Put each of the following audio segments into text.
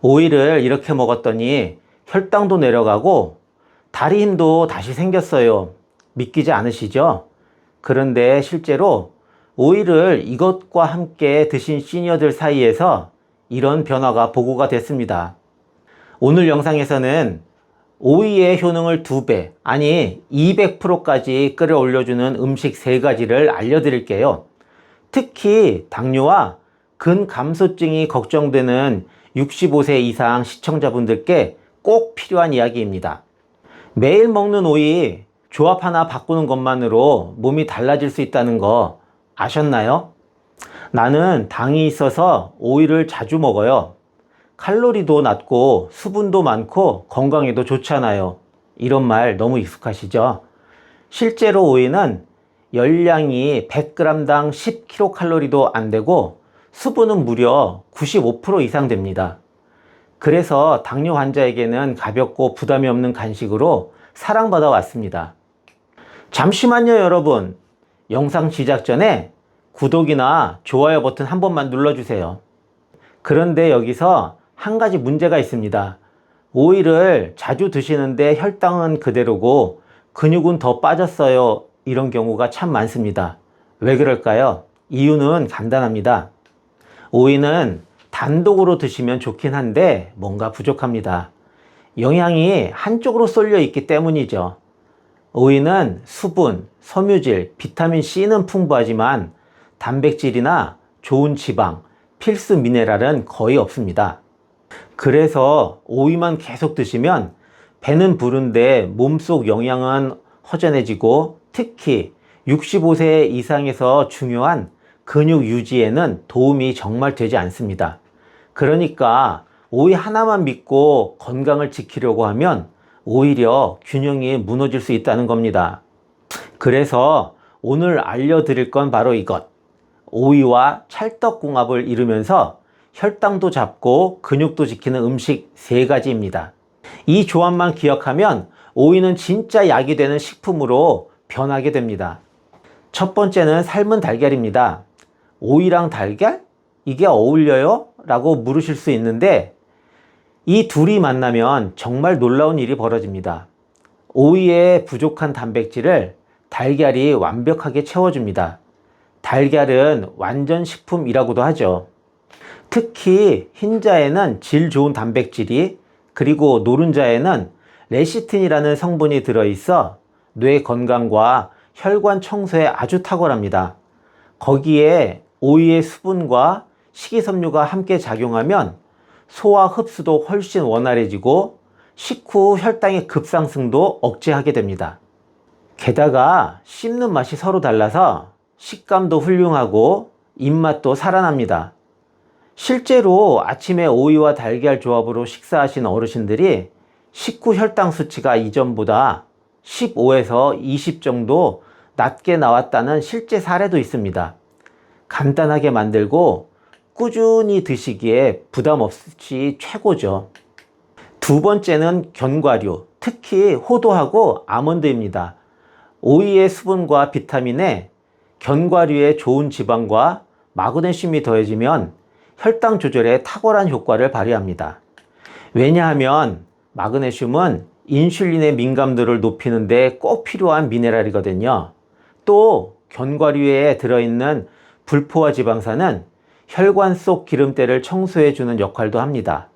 오이를 이렇게 먹었더니 혈당도 내려가고 다리 힘도 다시 생겼어요. 믿기지 않으시죠? 그런데 실제로 오이를 이것과 함께 드신 시니어들 사이에서 이런 변화가 보고가 됐습니다. 오늘 영상에서는 오이의 효능을 2배, 아니 200%까지 끌어올려주는 음식 3가지를 알려드릴게요. 특히 당뇨와 근감소증이 걱정되는 65세 이상 시청자분들께 꼭 필요한 이야기입니다. 매일 먹는 오이 조합 하나 바꾸는 것만으로 몸이 달라질 수 있다는 거 아셨나요? 나는 당이 있어서 오이를 자주 먹어요. 칼로리도 낮고 수분도 많고 건강에도 좋잖아요. 이런 말 너무 익숙하시죠? 실제로 오이는 열량이 100g당 10kcal도 안 되고 수분은 무려 95% 이상 됩니다. 그래서 당뇨 환자에게는 가볍고 부담이 없는 간식으로 사랑받아 왔습니다. 잠시만요 여러분. 영상 시작 전에 구독이나 좋아요 버튼 한 번만 눌러주세요. 그런데 여기서 한 가지 문제가 있습니다. 오이를 자주 드시는데 혈당은 그대로고 근육은 더 빠졌어요. 이런 경우가 참 많습니다. 왜 그럴까요? 이유는 간단합니다. 오이는 단독으로 드시면 좋긴 한데 뭔가 부족합니다. 영양이 한쪽으로 쏠려 있기 때문이죠. 오이는 수분, 섬유질, 비타민C는 풍부하지만 단백질이나 좋은 지방, 필수 미네랄은 거의 없습니다. 그래서 오이만 계속 드시면 배는 부른데 몸속 영양은 허전해지고 특히 65세 이상에서 중요한 근육 유지에는 도움이 정말 되지 않습니다. 그러니까 오이 하나만 믿고 건강을 지키려고 하면 오히려 균형이 무너질 수 있다는 겁니다. 그래서 오늘 알려드릴 건 바로 이것. 오이와 찰떡궁합을 이루면서 혈당도 잡고 근육도 지키는 음식 3가지입니다. 이 조합만 기억하면 오이는 진짜 약이 되는 식품으로 변하게 됩니다. 첫 번째는 삶은 달걀입니다. 오이랑 달걀? 이게 어울려요? 라고 물으실 수 있는데 이 둘이 만나면 정말 놀라운 일이 벌어집니다. 오이의 부족한 단백질을 달걀이 완벽하게 채워줍니다. 달걀은 완전 식품이라고도 하죠. 특히 흰자에는 질 좋은 단백질이 그리고 노른자에는 레시틴이라는 성분이 들어있어 뇌 건강과 혈관 청소에 아주 탁월합니다. 거기에 오이의 수분과 식이섬유가 함께 작용하면 소화 흡수도 훨씬 원활해지고 식후 혈당의 급상승도 억제하게 됩니다. 게다가 씹는 맛이 서로 달라서 식감도 훌륭하고 입맛도 살아납니다. 실제로 아침에 오이와 달걀 조합으로 식사하신 어르신들이 식후 혈당 수치가 이전보다 15에서 20 정도 낮게 나왔다는 실제 사례도 있습니다. 간단하게 만들고 꾸준히 드시기에 부담 없이 최고죠. 2번째는 견과류, 특히 호두하고 아몬드입니다. 오이의 수분과 비타민에 견과류의 좋은 지방과 마그네슘이 더해지면 혈당 조절에 탁월한 효과를 발휘합니다. 왜냐하면 마그네슘은 인슐린의 민감도를 높이는 데 꼭 필요한 미네랄이거든요. 또 견과류에 들어있는 불포화 지방산은 혈관 속 기름때를 청소해주는 역할도 합니다.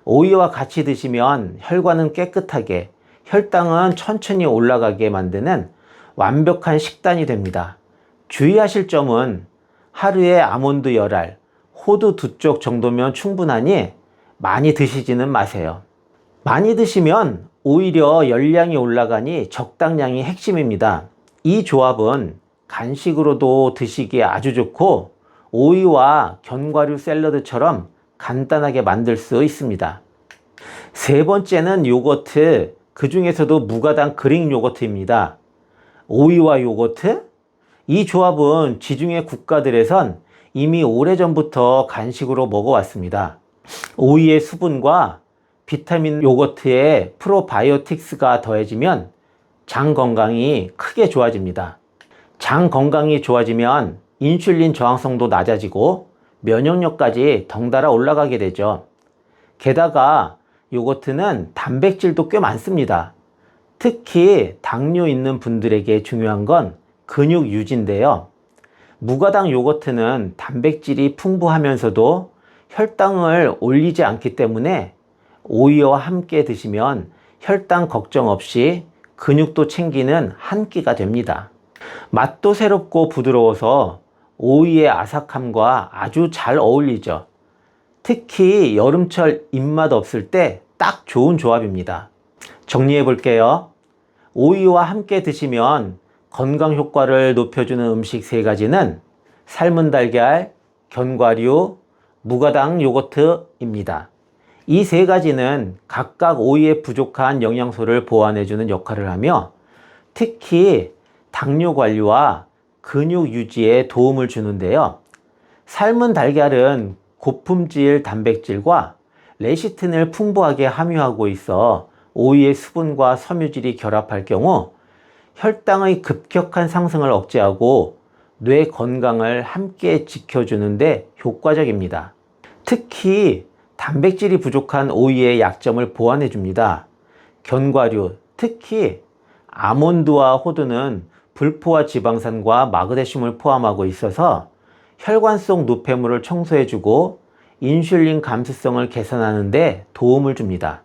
오이와 같이 드시면 혈관은 깨끗하게, 혈당은 천천히 올라가게 만드는 완벽한 식단이 됩니다. 주의하실 점은 하루에 아몬드 10알, 호두 2쪽 정도면 충분하니 많이 드시지는 마세요. 많이 드시면 오히려 열량이 올라가니 적당량이 핵심입니다. 이 조합은 간식으로도 드시기에 아주 좋고 오이와 견과류 샐러드처럼 간단하게 만들 수 있습니다. 3번째는 요거트, 그 중에서도 무가당 그릭 요거트입니다. 오이와 요거트? 이 조합은 지중해 국가들에선 이미 오래전부터 간식으로 먹어왔습니다. 오이의 수분과 비타민 요거트에 프로바이오틱스가 더해지면 장 건강이 크게 좋아집니다. 장 건강이 좋아지면 인슐린 저항성도 낮아지고 면역력까지 덩달아 올라가게 되죠. 게다가 요거트는 단백질도 꽤 많습니다. 특히 당뇨 있는 분들에게 중요한 건 근육 유지인데요. 무가당 요거트는 단백질이 풍부하면서도 혈당을 올리지 않기 때문에 오이와 함께 드시면 혈당 걱정 없이 근육도 챙기는 한 끼가 됩니다. 맛도 새롭고 부드러워서 오이의 아삭함과 아주 잘 어울리죠. 특히 여름철 입맛 없을 때 딱 좋은 조합입니다. 정리해 볼게요. 오이와 함께 드시면 건강 효과를 높여주는 음식 3가지는 삶은 달걀, 견과류, 무가당 요거트입니다. 이 3가지는 각각 오이에 부족한 영양소를 보완해주는 역할을 하며 특히 당뇨 관리와 근육 유지에 도움을 주는데요. 삶은 달걀은 고품질 단백질과 레시틴을 풍부하게 함유하고 있어 오이의 수분과 섬유질이 결합할 경우 혈당의 급격한 상승을 억제하고 뇌 건강을 함께 지켜주는데 효과적입니다. 특히 단백질이 부족한 오이의 약점을 보완해 줍니다. 견과류, 특히 아몬드와 호두는 불포화 지방산과 마그네슘을 포함하고 있어서 혈관 속 노폐물을 청소해주고 인슐린 감수성을 개선하는 데 도움을 줍니다.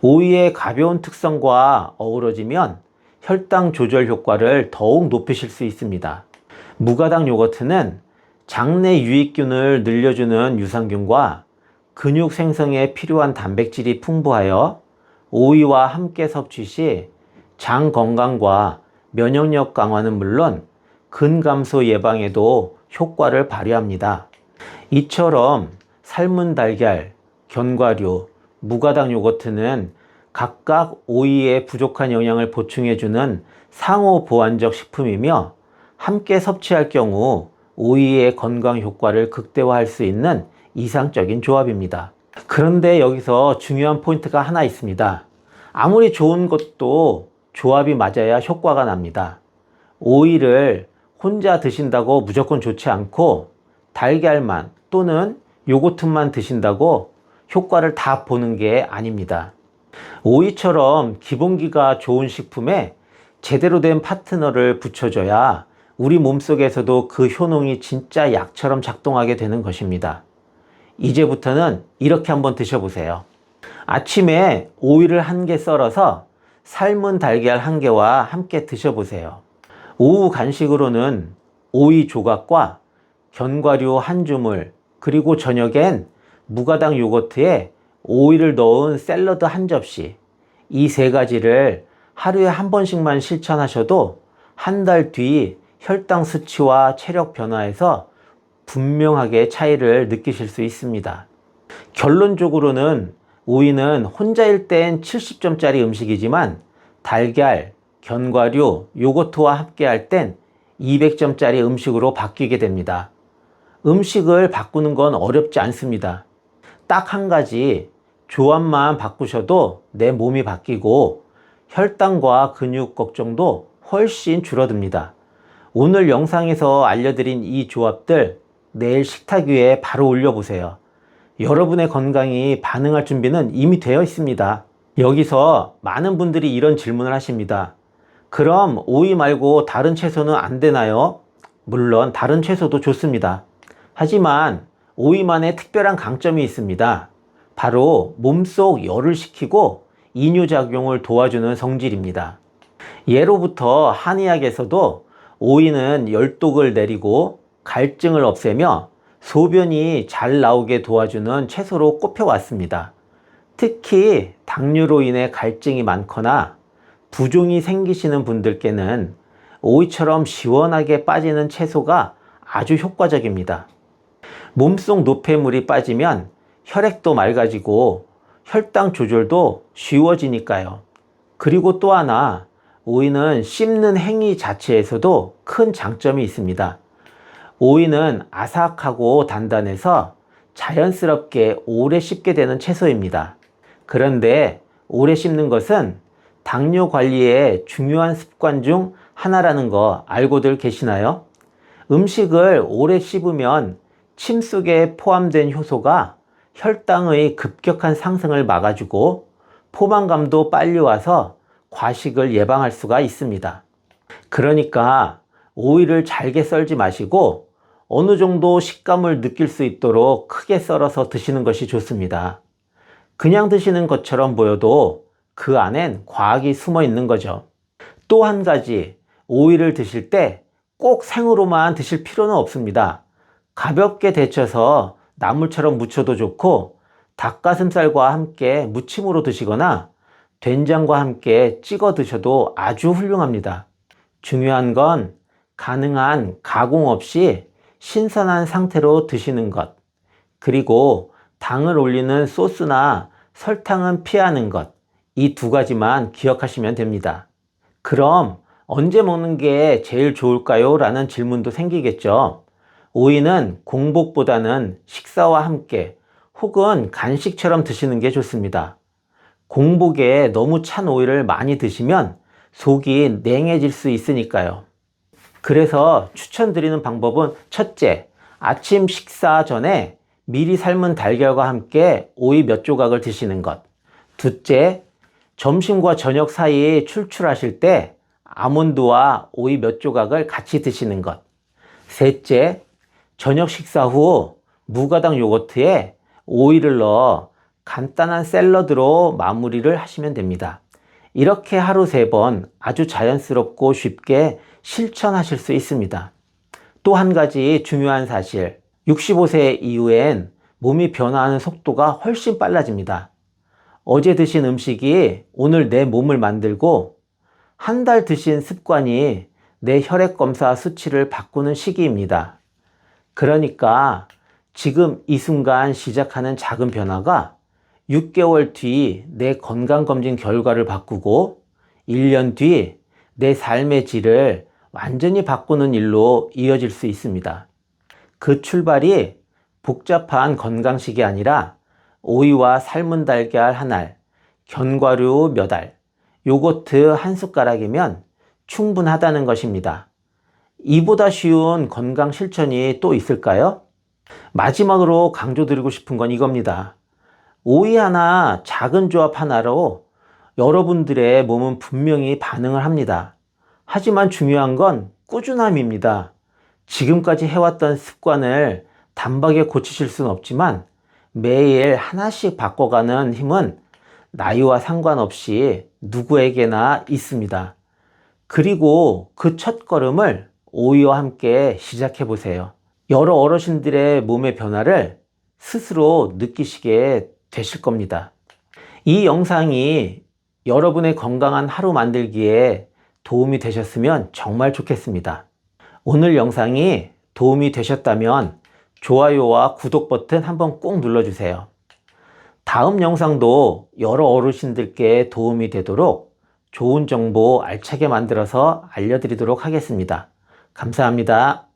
오이의 가벼운 특성과 어우러지면 혈당 조절 효과를 더욱 높이실 수 있습니다. 무가당 요거트는 장내 유익균을 늘려주는 유산균과 근육 생성에 필요한 단백질이 풍부하여 오이와 함께 섭취 시 장 건강과 면역력 강화는 물론 근감소 예방에도 효과를 발휘합니다. 이처럼 삶은 달걀, 견과류, 무가당 요거트는 각각 오이에 부족한 영양을 보충해주는 상호 보완적 식품이며 함께 섭취할 경우 오이의 건강 효과를 극대화할 수 있는 이상적인 조합입니다. 그런데 여기서 중요한 포인트가 하나 있습니다. 아무리 좋은 것도 조합이 맞아야 효과가 납니다. 오이를 혼자 드신다고 무조건 좋지 않고 달걀만 또는 요거트만 드신다고 효과를 다 보는 게 아닙니다. 오이처럼 기본기가 좋은 식품에 제대로 된 파트너를 붙여줘야 우리 몸속에서도 그 효능이 진짜 약처럼 작동하게 되는 것입니다. 이제부터는 이렇게 한번 드셔보세요. 아침에 오이를 1개 썰어서 삶은 달걀 1개와 함께 드셔보세요. 오후 간식으로는 오이 조각과 견과류 1주물, 그리고 저녁엔 무가당 요거트에 오이를 넣은 샐러드 1접시, 이 3가지를 하루에 1번씩만 실천하셔도 한 달 뒤 혈당 수치와 체력 변화에서 분명하게 차이를 느끼실 수 있습니다. 결론적으로는 오이는 혼자일 땐 70점짜리 음식이지만 달걀, 견과류, 요거트와 함께 할 땐 200점짜리 음식으로 바뀌게 됩니다. 음식을 바꾸는 건 어렵지 않습니다. 딱 1가지 조합만 바꾸셔도 내 몸이 바뀌고 혈당과 근육 걱정도 훨씬 줄어듭니다. 오늘 영상에서 알려드린 이 조합들 내일 식탁 위에 바로 올려보세요. 여러분의 건강이 반응할 준비는 이미 되어 있습니다. 여기서 많은 분들이 이런 질문을 하십니다. 그럼 오이 말고 다른 채소는 안 되나요? 물론 다른 채소도 좋습니다. 하지만 오이만의 특별한 강점이 있습니다. 바로 몸속 열을 식히고 이뇨작용을 도와주는 성질입니다. 예로부터 한의학에서도 오이는 열독을 내리고 갈증을 없애며 소변이 잘 나오게 도와주는 채소로 꼽혀왔습니다. 특히 당뇨로 인해 갈증이 많거나 부종이 생기시는 분들께는 오이처럼 시원하게 빠지는 채소가 아주 효과적입니다. 몸속 노폐물이 빠지면 혈액도 맑아지고 혈당 조절도 쉬워지니까요. 그리고 또 하나, 오이는 씹는 행위 자체에서도 큰 장점이 있습니다. 오이는 아삭하고 단단해서 자연스럽게 오래 씹게 되는 채소입니다. 그런데 오래 씹는 것은 당뇨 관리의 중요한 습관 중 하나라는 거 알고들 계시나요? 음식을 오래 씹으면 침 속에 포함된 효소가 혈당의 급격한 상승을 막아주고 포만감도 빨리 와서 과식을 예방할 수가 있습니다. 그러니까 오이를 잘게 썰지 마시고 어느 정도 식감을 느낄 수 있도록 크게 썰어서 드시는 것이 좋습니다. 그냥 드시는 것처럼 보여도 그 안엔 과학이 숨어 있는 거죠. 또 한 가지, 오이를 드실 때 꼭 생으로만 드실 필요는 없습니다. 가볍게 데쳐서 나물처럼 무쳐도 좋고 닭가슴살과 함께 무침으로 드시거나 된장과 함께 찍어 드셔도 아주 훌륭합니다. 중요한 건 가능한 가공 없이 신선한 상태로 드시는 것, 그리고 당을 올리는 소스나 설탕은 피하는 것, 이 두 가지만 기억하시면 됩니다. 그럼 언제 먹는 게 제일 좋을까요? 라는 질문도 생기겠죠. 오이는 공복보다는 식사와 함께 혹은 간식처럼 드시는 게 좋습니다. 공복에 너무 찬 오이를 많이 드시면 속이 냉해질 수 있으니까요. 그래서 추천드리는 방법은 첫째, 아침 식사 전에 미리 삶은 달걀과 함께 오이 몇 조각을 드시는 것. 둘째, 점심과 저녁 사이에 출출하실 때 아몬드와 오이 몇 조각을 같이 드시는 것. 셋째, 저녁 식사 후 무가당 요거트에 오이를 넣어 간단한 샐러드로 마무리를 하시면 됩니다. 이렇게 하루 3번 아주 자연스럽고 쉽게 실천하실 수 있습니다. 또 한 가지 중요한 사실, 65세 이후엔 몸이 변화하는 속도가 훨씬 빨라집니다. 어제 드신 음식이 오늘 내 몸을 만들고 한 달 드신 습관이 내 혈액검사 수치를 바꾸는 시기입니다. 그러니까 지금 이 순간 시작하는 작은 변화가 6개월 뒤 내 건강검진 결과를 바꾸고 1년 뒤 내 삶의 질을 완전히 바꾸는 일로 이어질 수 있습니다. 그 출발이 복잡한 건강식이 아니라 오이와 삶은 달걀 한 알, 견과류 몇 알, 요거트 한 숟가락이면 충분하다는 것입니다. 이보다 쉬운 건강 실천이 또 있을까요? 마지막으로 강조드리고 싶은 건 이겁니다. 오이 하나, 작은 조합 하나로 여러분들의 몸은 분명히 반응을 합니다. 하지만 중요한 건 꾸준함입니다. 지금까지 해왔던 습관을 단박에 고치실 수는 없지만 매일 하나씩 바꿔가는 힘은 나이와 상관없이 누구에게나 있습니다. 그리고 그 첫 걸음을 오이와 함께 시작해 보세요. 여러 어르신들의 몸의 변화를 스스로 느끼시게 되실 겁니다. 이 영상이 여러분의 건강한 하루 만들기에 도움이 되셨으면 정말 좋겠습니다. 오늘 영상이 도움이 되셨다면 좋아요와 구독 버튼 한번 꼭 눌러주세요. 다음 영상도 여러 어르신들께 도움이 되도록 좋은 정보 알차게 만들어서 알려드리도록 하겠습니다. 감사합니다.